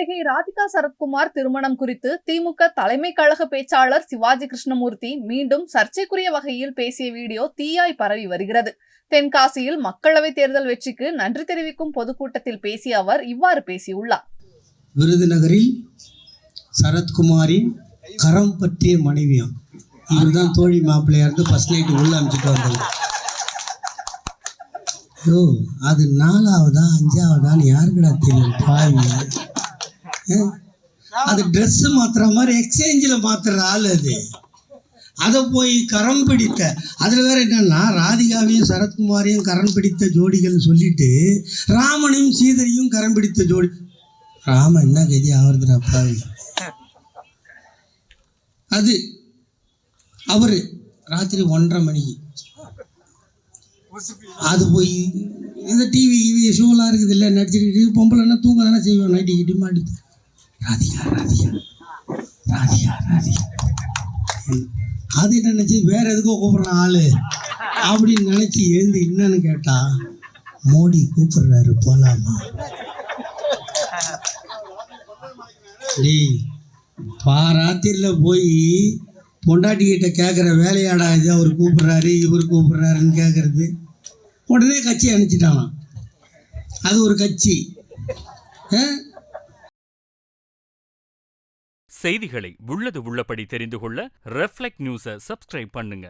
நடிகை ராதிகா சரத்குமார் திருமணம் குறித்து திமுக தலைமை கழக பேச்சாளர் சிவாஜி கிருஷ்ணமூர்த்தி மீண்டும் சர்ச்சைக்குரிய வகையில் பேசிய வீடியோ தீயாய் பரவி வருகிறது. தென்காசியில் மக்களவைத் தேர்தல் வெற்றிக்கு நன்றி தெரிவிக்கும் பொதுக்கூட்டத்தில் பேசிய அவர் இவ்வாறு பேசியுள்ளார். விருதுநகரில் சரத்குமாரின் கரம் பற்றிய மனைவியாம். இவர் தான் தோழி மாப்பிள்ளையா இருந்து ஃபர்ஸ்ட் நைட்டு உள்ள அனுப்பிச்சிட்டு வந்தாங்க. அது 4ஆவதா 5ஆவதான்னு யாருக்குடா தெரியும் பாவி. அது ட்ரெஸ் மாத்துற மாதிரி எக்ஸ்சேஞ்சில் மாத்துற ஆள் அது. அதை போய் கரம் பிடித்த அதில் வேற என்னன்னா ராதிகாவையும் சரத்குமாரையும் கரம் பிடித்த ஜோடிகள் சொல்லிட்டு ராமனையும் சீதையும் கரம் பிடித்த ஜோடி. ராமன் என்ன கதி ஆவறதுடா பாவி. அது அவரு ராத்திரி 1:30 மணிக்கு அது போய் இந்த டிவி ஷோலாம் இருக்குது இல்லை நடிச்சுட்டு பொம்பளைன்னா தூங்க தானே செய்வோம். நைட்டு கிட்டி மாட்டிட்டு ராதிகா ராதிகா ராதிகா ராதிகா அது என்ன நினச்சி வேற எதுக்கோ கூப்பிட்றான் ஆளு அப்படின்னு நினச்சி எழுந்து என்னன்னு கேட்டா மோடி கூப்பிடுறாரு போலாமா. ராத்திரியில் போய் பொண்டாட்டிக்கிட்ட கேட்குற வேலையாடா இது அவர் கூப்பிட்றாரு இவர் கூப்பிட்றாருன்னு கேட்குறது. உடனே கட்சி அனுப்பிச்சிட்டானா. அது ஒரு கட்சி. செய்திகளை உள்ளது உள்ளபடி தெரிந்து கொள்ள ரெஃப்ளெக்ட் நியூஸை சப்ஸ்கிரைப் பண்ணுங்க.